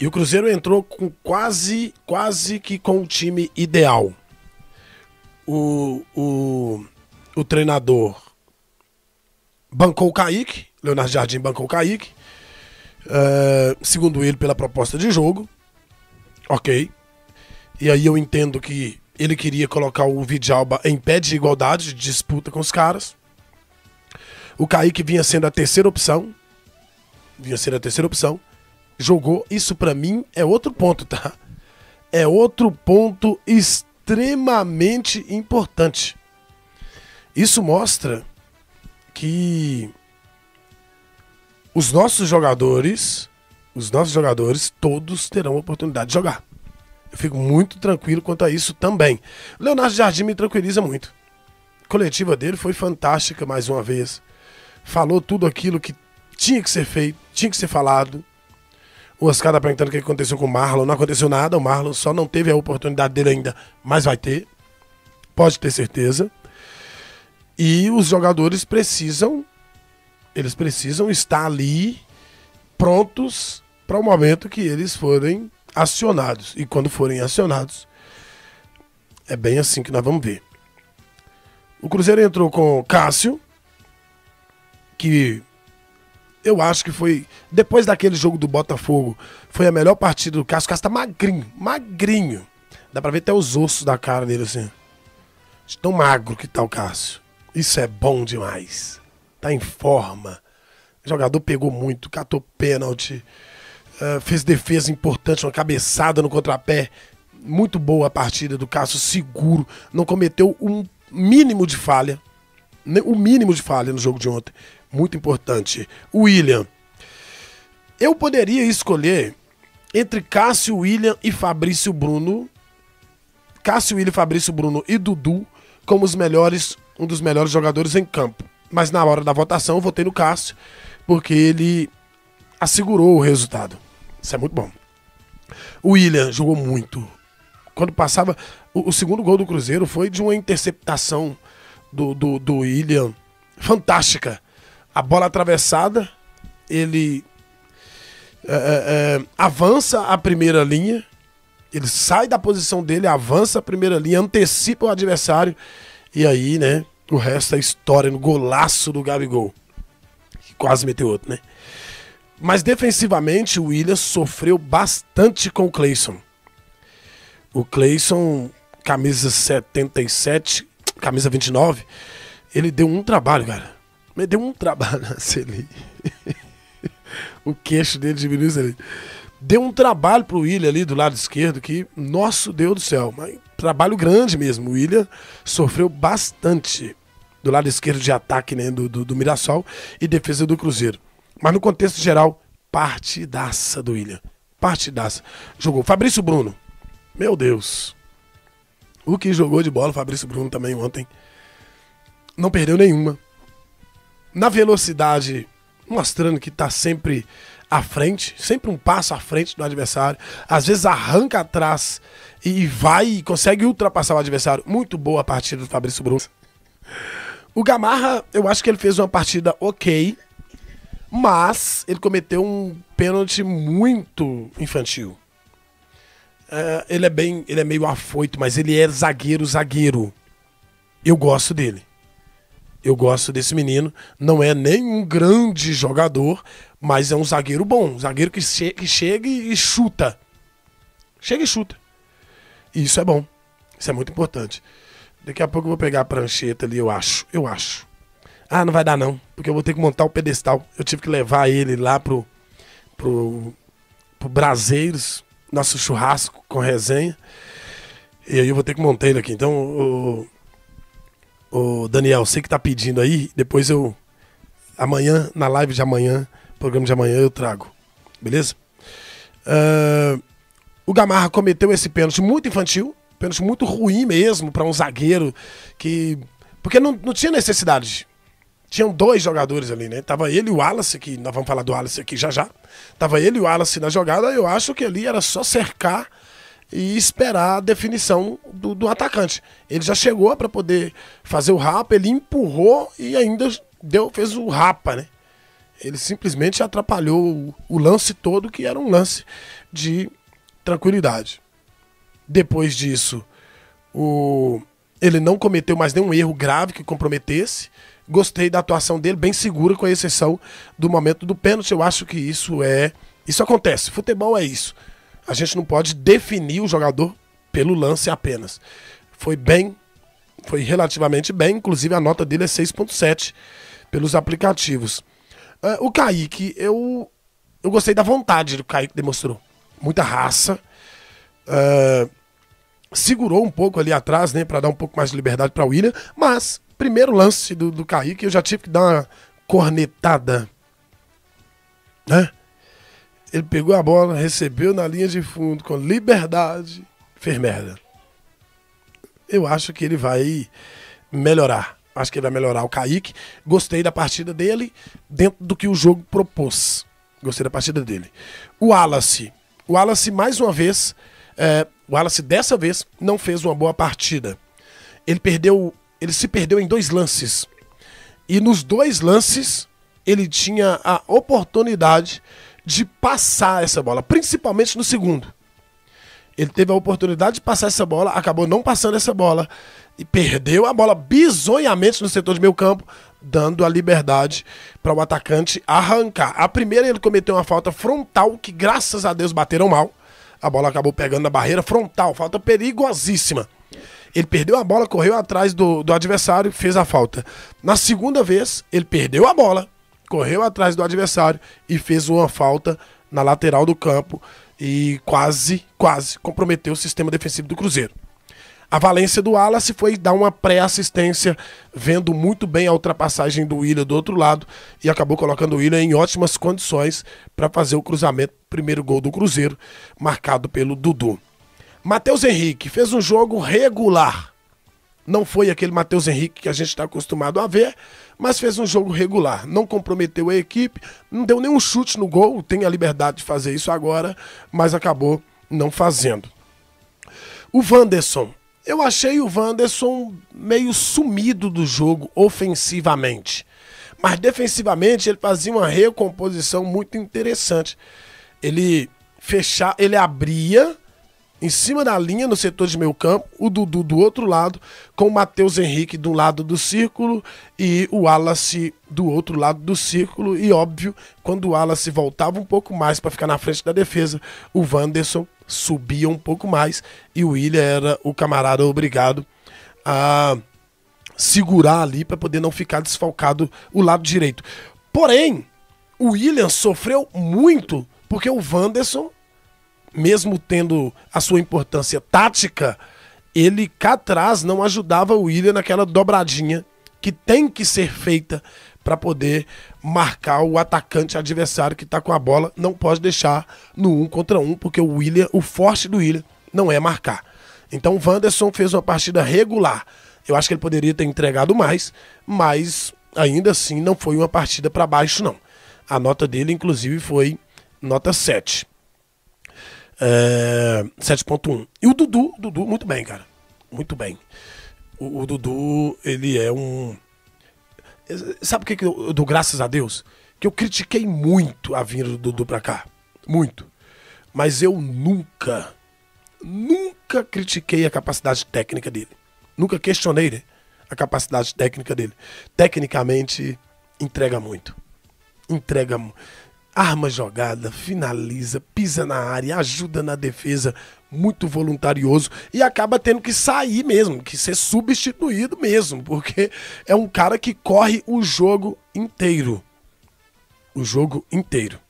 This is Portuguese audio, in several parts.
E o Cruzeiro entrou com quase que com o time ideal. O treinador bancou o Kaique, Leonardo Jardim bancou o Kaique, segundo ele, pela proposta de jogo. Ok. E aí eu entendo que ele queria colocar o Vidjalba em pé de igualdade, de disputa com os caras. O Kaique vinha sendo a terceira opção. Jogou. Isso pra mim é outro ponto, tá? É outro ponto extremamente importante. Isso mostra que os nossos jogadores todos terão a oportunidade de jogar. Eu fico muito tranquilo quanto a isso também. O Leonardo Jardim me tranquiliza muito. A coletiva dele foi fantástica mais uma vez. Falou tudo aquilo que tinha que ser feito, tinha que ser falado. O Oscar tá perguntando o que aconteceu com o Marlon. Não aconteceu nada, o Marlon só não teve a oportunidade dele ainda, mas vai ter. Pode ter certeza. E os jogadores precisam estar ali prontos para o momento que eles forem acionados. E quando forem acionados, é bem assim que nós vamos ver. O Cruzeiro entrou com Cássio, que eu acho que foi, depois daquele jogo do Botafogo, foi a melhor partida do Cássio. O Cássio tá magrinho. Dá pra ver até os ossos da cara dele assim. De tão magro que tá o Cássio. Isso é bom demais. Tá em forma. O jogador pegou muito, catou pênalti, fez defesa importante, uma cabeçada no contrapé. Muito boa a partida do Cássio, seguro. Não cometeu um mínimo de falha. O mínimo de falha no jogo de ontem. Muito importante. O William. Eu poderia escolher entre Cássio, William e Fabrício Bruno. Cássio, William, Fabrício Bruno e Dudu como um dos melhores jogadores em campo. Mas na hora da votação eu votei no Cássio, porque ele assegurou o resultado. Isso é muito bom. O William jogou muito. Quando passava... O segundo gol do Cruzeiro foi de uma interceptação do William. Fantástica. A bola atravessada, ele avança a primeira linha, ele sai da posição dele, avança a primeira linha, antecipa o adversário, e aí, né, o resto é história no golaço do Gabigol, que quase meteu outro, né? Mas defensivamente o William sofreu bastante com o Cleison. O Cleison, camisa 77, camisa 29, ele deu um trabalho, cara. Me deu um trabalho ali. O queixo dele diminuiu ali. Deu um trabalho pro William ali do lado esquerdo que, nosso Deus do céu, mas trabalho grande mesmo. O William sofreu bastante do lado esquerdo de ataque, né, do Mirassol e defesa do Cruzeiro. Mas no contexto geral, partidaça do William. Partidaça. Jogou Fabrício Bruno. Meu Deus. O que jogou de bola, Fabrício Bruno também ontem. Não perdeu nenhuma. Na velocidade, mostrando que está sempre à frente, sempre um passo à frente do adversário. Às vezes arranca atrás e vai e consegue ultrapassar o adversário. Muito boa a partida do Fabrício Bruno. O Gamarra, eu acho que ele fez uma partida ok, mas ele cometeu um pênalti muito infantil. Ele é meio afoito, mas ele é zagueiro. Eu gosto dele. Eu gosto desse menino. Não é nem um grande jogador, mas é um zagueiro bom. Um zagueiro que chega e chuta. Chega e chuta. E isso é bom. Isso é muito importante. Daqui a pouco eu vou pegar a prancheta ali, eu acho. Ah, não vai dar não, porque eu vou ter que montar o pedestal. Eu tive que levar ele lá pro Braseiros, nosso churrasco com resenha. E aí eu vou ter que montar ele aqui. Então, o Daniel, você que tá pedindo aí, depois amanhã, na live de amanhã, programa de amanhã, eu trago. Beleza? O Gamarra cometeu esse pênalti muito infantil, pênalti muito ruim mesmo para um zagueiro porque não tinha necessidade. Tinham dois jogadores ali, né? Tava ele e o Wallace, que nós vamos falar do Wallace aqui já. Tava ele e o Wallace na jogada, eu acho que ali era só cercar e esperar a definição do atacante. Ele já chegou para poder fazer o rapa, ele empurrou e ainda fez o rapa, né? Ele simplesmente atrapalhou o lance todo, que era um lance de tranquilidade. Depois disso, ele não cometeu mais nenhum erro grave que comprometesse. Gostei da atuação dele, bem segura, com exceção do momento do pênalti. Eu acho que isso acontece. Futebol é isso. A gente não pode definir o jogador pelo lance apenas. Foi relativamente bem, inclusive a nota dele é 6.7 pelos aplicativos. O Kaique, eu gostei da vontade que o Kaique demonstrou. Muita raça. Segurou um pouco ali atrás, né, para dar um pouco mais de liberdade para o William, mas primeiro lance do Kaique eu já tive que dar uma cornetada, né? Ele pegou a bola, recebeu na linha de fundo com liberdade, fez merda. Eu acho que ele vai melhorar. Acho que ele vai melhorar o Kaique. Gostei da partida dele dentro do que o jogo propôs. Gostei da partida dele. O Wallace mais uma vez, o Wallace dessa vez não fez uma boa partida. Ele se perdeu em 2 lances. E nos 2 lances ele tinha a oportunidade de passar essa bola, principalmente no segundo. Ele teve a oportunidade de passar essa bola, acabou não passando essa bola e perdeu a bola bizonhamente no setor de meio campo, dando a liberdade para o atacante arrancar. A primeira ele cometeu uma falta frontal, que graças a Deus bateram mal. A bola acabou pegando na barreira frontal, falta perigosíssima. Ele perdeu a bola, correu atrás do adversário, fez a falta. Na segunda vez, ele perdeu a bola, correu atrás do adversário e fez uma falta na lateral do campo e quase comprometeu o sistema defensivo do Cruzeiro. A valência do Wallace foi dar uma pré-assistência, vendo muito bem a ultrapassagem do William do outro lado e acabou colocando o William em ótimas condições para fazer o cruzamento, primeiro gol do Cruzeiro, marcado pelo Dudu. Matheus Henrique fez um jogo regular. Não foi aquele Matheus Henrique que a gente está acostumado a ver, mas fez um jogo regular. Não comprometeu a equipe, não deu nenhum chute no gol, tem a liberdade de fazer isso agora, mas acabou não fazendo. O Wanderson. Eu achei o Wanderson meio sumido do jogo ofensivamente. Mas defensivamente ele fazia uma recomposição muito interessante. Ele abria em cima da linha no setor de meio campo, o Dudu do outro lado, com o Matheus Henrique do lado do círculo e o Wallace do outro lado do círculo. E óbvio, quando o Wallace voltava um pouco mais para ficar na frente da defesa, o Wanderson subia um pouco mais e o William era o camarada obrigado a segurar ali para poder não ficar desfalcado o lado direito. Porém, o William sofreu muito porque o Wanderson, mesmo tendo a sua importância tática, ele cá atrás não ajudava o William naquela dobradinha que tem que ser feita para poder marcar o atacante adversário que está com a bola. Não pode deixar no 1 contra 1, porque o forte do William não é marcar. Então o Wanderson fez uma partida regular. Eu acho que ele poderia ter entregado mais, mas ainda assim não foi uma partida para baixo, não. A nota dele, inclusive, foi nota 7. 7.1. E o Dudu, muito bem, cara. Muito bem. O Dudu, ele é um... Sabe o que eu dou graças a Deus? Que eu critiquei muito a vinda do Dudu pra cá. Muito. Mas eu nunca critiquei a capacidade técnica dele. Nunca questionei, né, a capacidade técnica dele. Tecnicamente, entrega muito. Arma jogada, finaliza, pisa na área, ajuda na defesa, muito voluntarioso e acaba tendo que sair mesmo, que ser substituído mesmo, porque é um cara que corre o jogo inteiro. O jogo inteiro.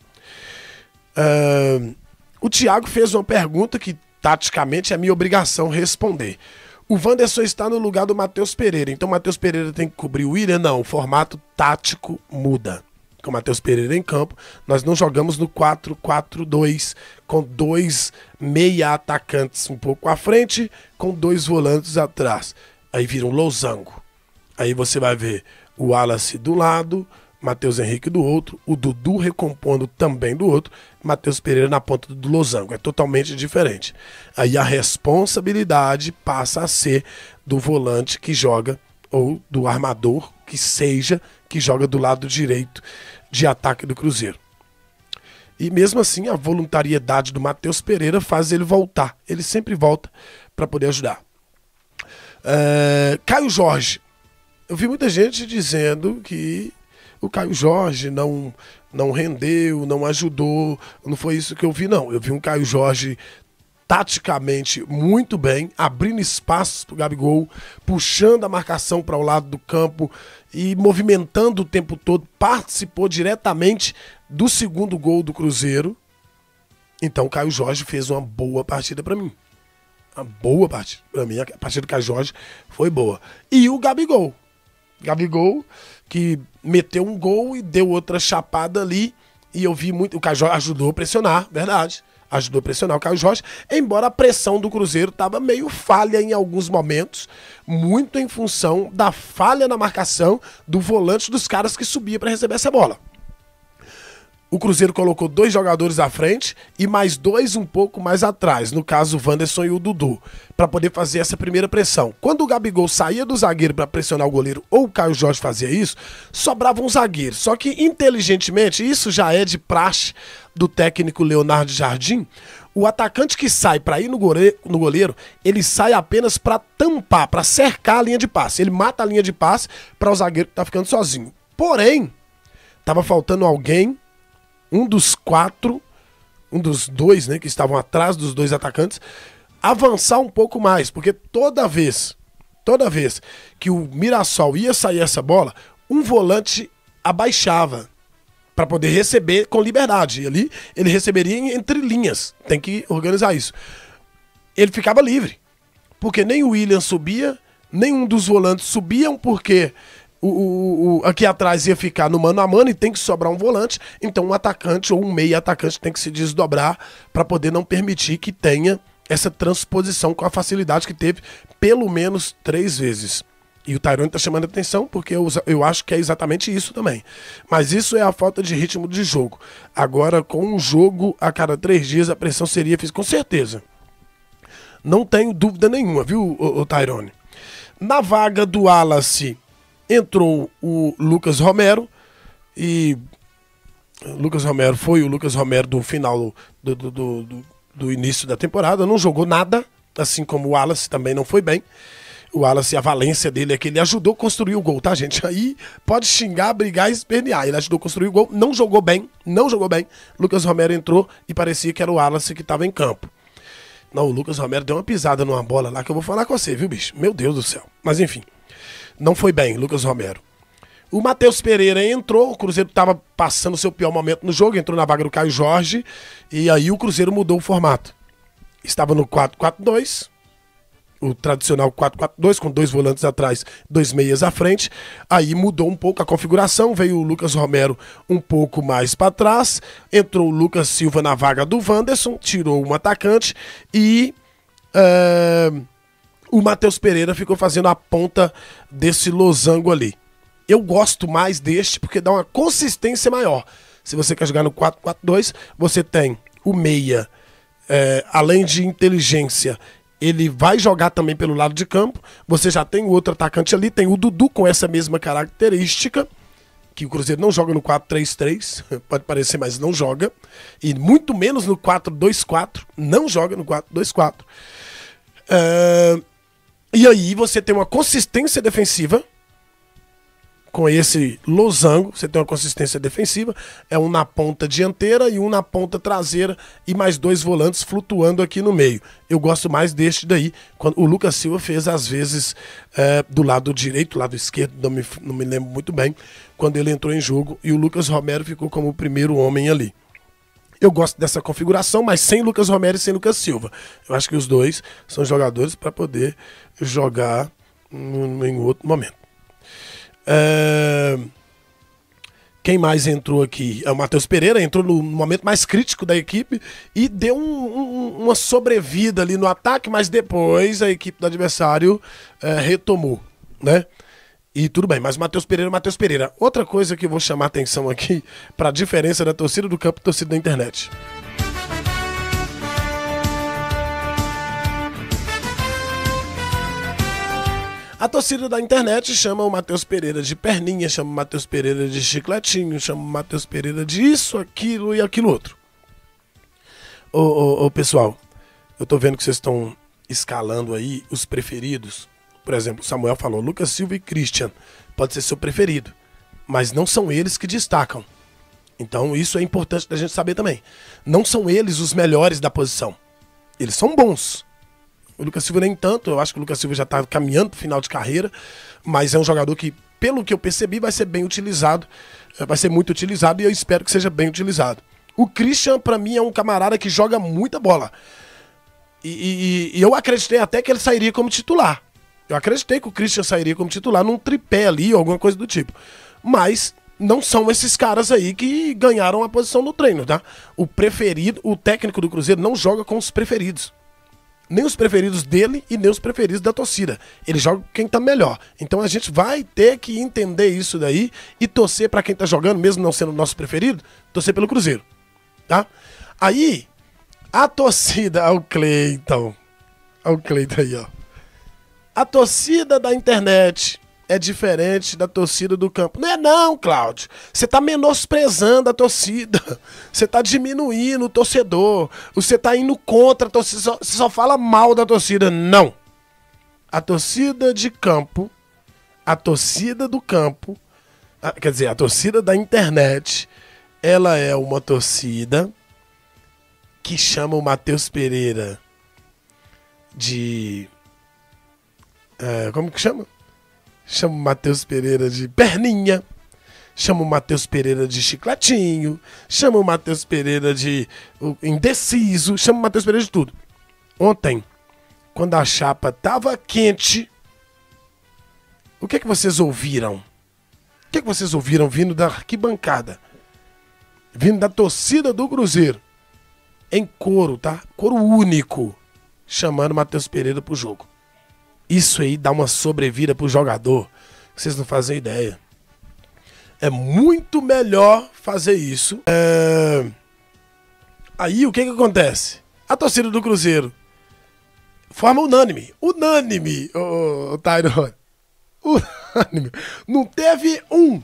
O Thiago fez uma pergunta que, taticamente, é minha obrigação responder. O Wanderson está no lugar do Matheus Pereira, então o Matheus Pereira tem que cobrir o William? Não, o formato tático muda. Com o Matheus Pereira em campo, nós não jogamos no 4-4-2, com 2 meia atacantes um pouco à frente, com 2 volantes atrás. Aí vira um losango. Aí você vai ver o Wallace do lado, Matheus Henrique do outro, o Dudu recompondo também do outro, Matheus Pereira na ponta do losango. É totalmente diferente. Aí a responsabilidade passa a ser do volante que joga, ou do armador que seja, que joga do lado direito de ataque do Cruzeiro. E mesmo assim, a voluntariedade do Matheus Pereira faz ele voltar. Ele sempre volta para poder ajudar. Caio Jorge. Eu vi muita gente dizendo que o Caio Jorge não rendeu, não ajudou. Não foi isso que eu vi, não. Eu vi um Caio Jorge taticamente muito bem, abrindo espaços para o Gabigol, puxando a marcação para o lado do campo e movimentando o tempo todo. Participou diretamente do segundo gol do Cruzeiro. Então o Caio Jorge fez uma boa partida para mim. Uma boa partida. Para mim, a partida do Caio Jorge foi boa. E o Gabigol. Gabigol, que meteu um gol e deu outra chapada ali. E eu vi muito. O Caio Jorge ajudou a pressionar, verdade. Ajudou a pressionar o Caio Jorge, embora a pressão do Cruzeiro estava meio falha em alguns momentos, muito em função da falha na marcação do volante dos caras que subia para receber essa bola. O Cruzeiro colocou 2 jogadores à frente e mais 2 um pouco mais atrás, no caso o Wanderson e o Dudu, para poder fazer essa primeira pressão. Quando o Gabigol saía do zagueiro para pressionar o goleiro ou o Caio Jorge fazia isso, sobrava um zagueiro. Só que inteligentemente, isso já é de praxe do técnico Leonardo Jardim, o atacante que sai para ir no goleiro, ele sai apenas para tampar, para cercar a linha de passe. Ele mata a linha de passe para o zagueiro que está ficando sozinho. Porém, estava faltando alguém, um dos 2, né, que estavam atrás dos 2 atacantes, avançar um pouco mais, porque toda vez que o Mirassol ia sair essa bola, um volante abaixava para poder receber com liberdade. E ali ele receberia entre linhas. Tem que organizar isso. Ele ficava livre, porque nem o William subia, nenhum dos volantes subiam, porque aqui atrás ia ficar no mano a mano e tem que sobrar um volante, então um atacante ou um meia atacante tem que se desdobrar para poder não permitir que tenha essa transposição com a facilidade que teve pelo menos 3 vezes. E o Tairone tá chamando a atenção porque eu acho que é exatamente isso também. Mas isso é a falta de ritmo de jogo. Agora, com um jogo a cada 3 dias, a pressão seria física, com certeza. Não tenho dúvida nenhuma, viu, o Tairone? Na vaga do Wallace entrou o Lucas Romero, e Lucas Romero foi o Lucas Romero do final do início da temporada, não jogou nada, assim como o Wallace também não foi bem. O Wallace, a valência dele é que ele ajudou a construir o gol, tá, gente? Aí pode xingar, brigar e espernear. Ele ajudou a construir o gol, não jogou bem. Lucas Romero entrou e parecia que era o Wallace que estava em campo. Não, o Lucas Romero deu uma pisada numa bola lá que eu vou falar com você, viu, bicho? Meu Deus do céu. Mas enfim. Não foi bem, Lucas Romero. O Matheus Pereira entrou, o Cruzeiro estava passando o seu pior momento no jogo, entrou na vaga do Caio Jorge, e aí o Cruzeiro mudou o formato. Estava no 4-4-2, o tradicional 4-4-2, com 2 volantes atrás, 2 meias à frente. Aí mudou um pouco a configuração, veio o Lucas Romero um pouco mais para trás, entrou o Lucas Silva na vaga do Wanderson, tirou um atacante e o Matheus Pereira ficou fazendo a ponta desse losango ali. Eu gosto mais deste porque dá uma consistência maior. Se você quer jogar no 4-4-2, você tem o meia, além de inteligência, ele vai jogar também pelo lado de campo. Você já tem o outro atacante ali, tem o Dudu com essa mesma característica, que o Cruzeiro não joga no 4-3-3, pode parecer, mas não joga. E muito menos no 4-2-4, não joga no 4-2-4. E aí você tem uma consistência defensiva. Com esse losango, você tem uma consistência defensiva, é um na ponta dianteira e um na ponta traseira e mais 2 volantes flutuando aqui no meio. Eu gosto mais deste daí, quando o Lucas Silva fez às vezes do lado direito, lado esquerdo, não me lembro muito bem, quando ele entrou em jogo, e o Lucas Romero ficou como o primeiro homem ali. Eu gosto dessa configuração, mas sem Lucas Romero e sem Lucas Silva. Eu acho que os dois são jogadores para poder jogar em outro momento. Quem mais entrou aqui? O Matheus Pereira entrou no momento mais crítico da equipe e deu uma sobrevida ali no ataque, mas depois a equipe do adversário retomou, né? E tudo bem, mas Matheus Pereira. Outra coisa que eu vou chamar a atenção aqui para a diferença da torcida do campo e torcida da internet. A torcida da internet chama o Matheus Pereira de perninha, chama o Matheus Pereira de chicletinho, chama o Matheus Pereira de isso, aquilo e aquilo outro. Ô, pessoal, eu tô vendo que vocês estão escalando aí os preferidos. Por exemplo, o Samuel falou, Lucas Silva e Christian, pode ser seu preferido, mas não são eles que destacam. Então isso é importante da gente saber também. Não são eles os melhores da posição. Eles são bons. O Lucas Silva nem tanto, eu acho que o Lucas Silva já está caminhando para o final de carreira, mas é um jogador que, pelo que eu percebi, vai ser bem utilizado, vai ser muito utilizado e eu espero que seja bem utilizado. O Christian, para mim, é um camarada que joga muita bola. E eu acreditei até que ele sairia como titular. Eu acreditei que o Christian sairia como titular num tripé ali, ou alguma coisa do tipo. Mas não são esses caras aí que ganharam a posição no treino, tá? O preferido, o técnico do Cruzeiro não joga com os preferidos. Nem os preferidos dele e nem os preferidos da torcida. Ele joga com quem tá melhor. Então a gente vai ter que entender isso daí e torcer pra quem tá jogando, mesmo não sendo o nosso preferido, torcer pelo Cruzeiro, tá? Aí, a torcida... Olha o Cleiton. Olha o Cleiton aí, ó. A torcida da internet é diferente da torcida do campo. Não é não, Cláudio. Você tá menosprezando a torcida. Você tá diminuindo o torcedor. Você tá indo contra a torcida. Você só fala mal da torcida. Não. A torcida de campo, a torcida do campo, quer dizer, a torcida da internet, ela é uma torcida que chama o Matheus Pereira de... como que chama? Chama o Matheus Pereira de perninha, chama o Matheus Pereira de chicletinho, chama o Matheus Pereira de indeciso, chama o Matheus Pereira de tudo. Ontem, quando a chapa tava quente, o que é que vocês ouviram? O que é que vocês ouviram vindo da arquibancada? Vindo da torcida do Cruzeiro. Em coro, tá? Coro único, chamando o Matheus Pereira pro jogo. Isso aí dá uma sobrevida pro jogador, que vocês não fazem ideia. É muito melhor fazer isso. Aí o que que acontece? A torcida do Cruzeiro forma unânime. Unânime, ô Tyrone. Unânime. Não teve um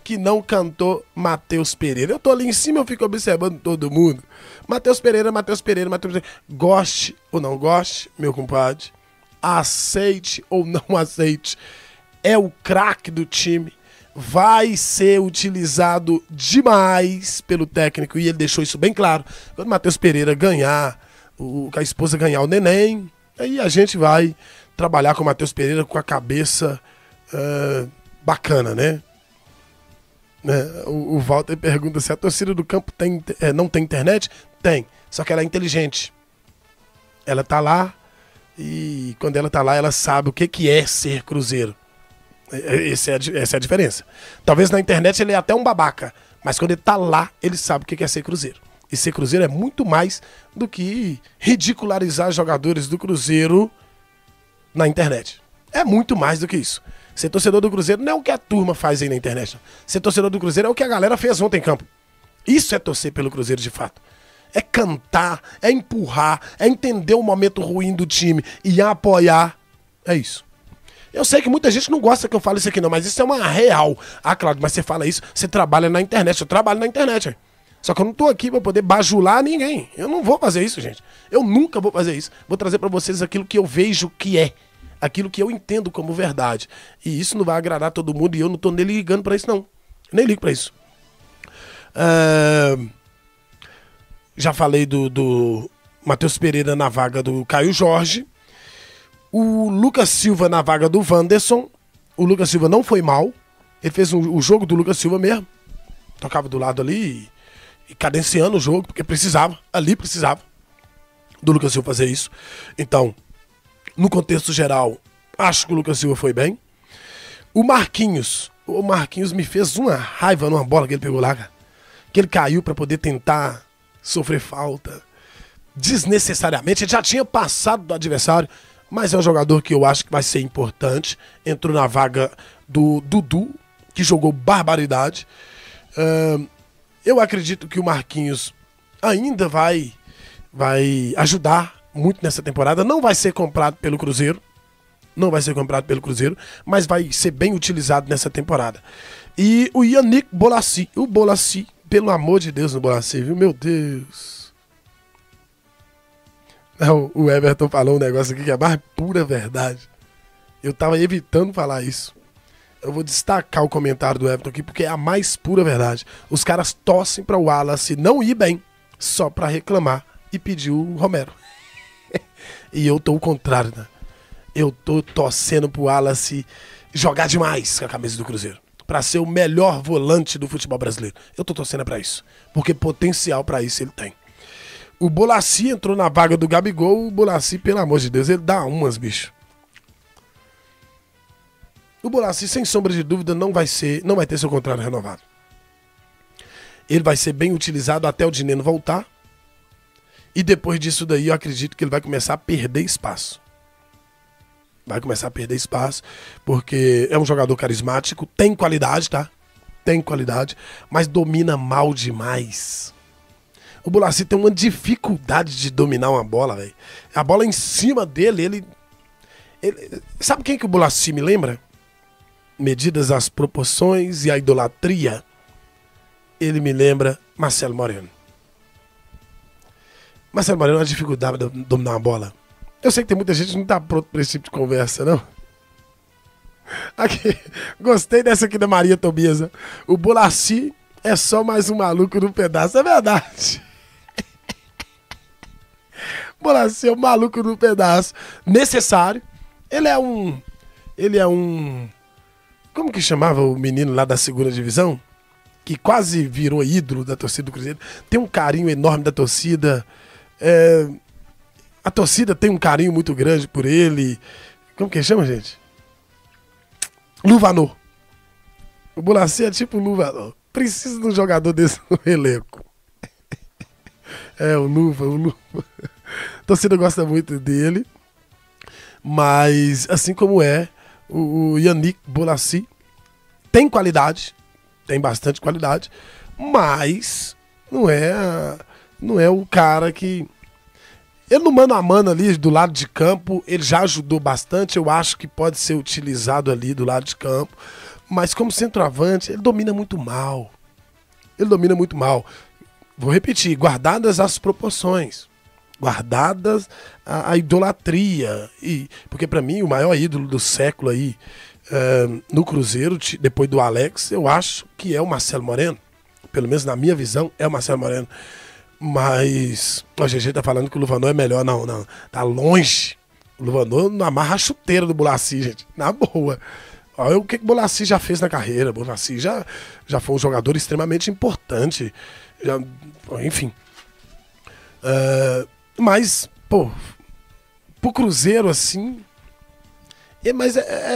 que não cantou Matheus Pereira. Eu tô ali em cima, eu fico observando todo mundo. Matheus Pereira, Matheus Pereira, Matheus Pereira. Goste ou não goste, meu compadre, aceite ou não aceite, é o craque do time, vai ser utilizado demais pelo técnico, e ele deixou isso bem claro. Quando o Matheus Pereira ganhar, a esposa ganhar o neném, aí a gente vai trabalhar com o Matheus Pereira com a cabeça bacana, né? O Walter pergunta se a torcida do campo não tem internet. Tem, só que ela é inteligente. Ela tá lá, e quando ela tá lá, ela sabe o que é ser Cruzeiro. Essa é a diferença. Talvez na internet ele é até um babaca, mas quando ele tá lá, ele sabe o que é ser Cruzeiro. E ser Cruzeiro é muito mais do que ridicularizar jogadores do Cruzeiro na internet. É muito mais do que isso. Ser torcedor do Cruzeiro não é o que a turma faz aí na internet. Não. Ser torcedor do Cruzeiro é o que a galera fez ontem em campo. Isso é torcer pelo Cruzeiro de fato. É cantar, é empurrar, é entender o momento ruim do time e apoiar. É isso. Eu sei que muita gente não gosta que eu fale isso aqui não, mas isso é uma real. Ah, Cláudio, mas você fala isso, você trabalha na internet. Eu trabalho na internet. Só que eu não tô aqui pra poder bajular ninguém. Eu não vou fazer isso, gente. Eu nunca vou fazer isso. Vou trazer pra vocês aquilo que eu vejo que é. Aquilo que eu entendo como verdade. E isso não vai agradar todo mundo e eu não tô nem ligando pra isso, não. Eu nem ligo pra isso. Já falei do Matheus Pereira na vaga do Caio Jorge. O Lucas Silva na vaga do Wanderson. O Lucas Silva não foi mal. Ele fez o jogo do Lucas Silva mesmo. Tocava do lado ali e cadenciando o jogo, porque precisava. Ali precisava do Lucas Silva fazer isso. Então, no contexto geral, acho que o Lucas Silva foi bem. O Marquinhos me fez uma raiva numa bola que ele pegou lá, cara. Que ele caiu pra poder tentar sofrer falta desnecessariamente. Ele já tinha passado do adversário, mas é um jogador que eu acho que vai ser importante. Entrou na vaga do Dudu, que jogou barbaridade. Eu acredito que o Marquinhos ainda vai ajudar muito nessa temporada. Não vai ser comprado pelo Cruzeiro. não vai ser comprado pelo Cruzeiro, mas vai ser bem utilizado nessa temporada. E o Yannick Bolasie, o Bolasie, pelo amor de Deus no Bolasie, viu? Meu Deus. Não, o Everton falou um negócio aqui que é mais pura verdade. Eu tava evitando falar isso. Eu vou destacar o comentário do Everton aqui porque é a mais pura verdade. Os caras torcem para o Wallace não ir bem só para reclamar e pedir o Romero. E eu tô o contrário, né? Eu tô torcendo pro Wallace jogar demais com a camisa do Cruzeiro, para ser o melhor volante do futebol brasileiro. Eu tô torcendo para isso, porque potencial para isso ele tem. O Bolasie entrou na vaga do Gabigol. O Bolasie, pelo amor de Deus, ele dá umas, bicho. O Bolasie, sem sombra de dúvida, não vai ter seu contrato renovado. Ele vai ser bem utilizado até o Dineno voltar. E depois disso daí, eu acredito que ele vai começar a perder espaço. Vai começar a perder espaço, porque é um jogador carismático, tem qualidade, tá? Tem qualidade, mas domina mal demais. O Bolasie tem uma dificuldade de dominar uma bola, velho. A bola em cima dele, ele... Sabe quem que o Bolasie me lembra? Medidas as proporções e a idolatria, ele me lembra Marcelo Moreno. Marcelo Moreno é uma dificuldade de dominar uma bola. Eu sei que tem muita gente que não tá pronto para esse tipo de conversa, não. Aqui, gostei dessa aqui da Maria Tobias. O Bolasie é só mais um maluco no pedaço. É verdade. Bolasie é um maluco no pedaço. Necessário. Ele é um... Como que chamava o menino lá da segunda divisão? Que quase virou ídolo da torcida do Cruzeiro. Tem um carinho enorme da torcida. A torcida tem um carinho muito grande por ele. Como que chama, gente? Luvanor. O Bolasie é tipo o Luvanor. Precisa de um jogador desse no elenco. O Luva. A torcida gosta muito dele. Mas, assim como o Yannick Bolasie, tem qualidade. Tem bastante qualidade. Mas não é o cara que... Ele no mano a mano ali do lado de campo, ele já ajudou bastante. Eu acho que pode ser utilizado ali do lado de campo. Mas como centroavante, ele domina muito mal. Vou repetir, guardadas as proporções. Guardadas a idolatria. Porque pra mim, o maior ídolo do século aí, no Cruzeiro, depois do Alex, eu acho que é o Marcelo Moreno. Pelo menos na minha visão, é o Marcelo Moreno. Mas a GG tá falando que o Luvanor é melhor. Não. Tá longe. O Luvanor não amarra a chuteira do Bolasie, gente. Na boa. Olha o que o Bolasie já fez na carreira. O Bolasie já foi um jogador extremamente importante. Enfim. Mas, pô, pro Cruzeiro, assim... Mas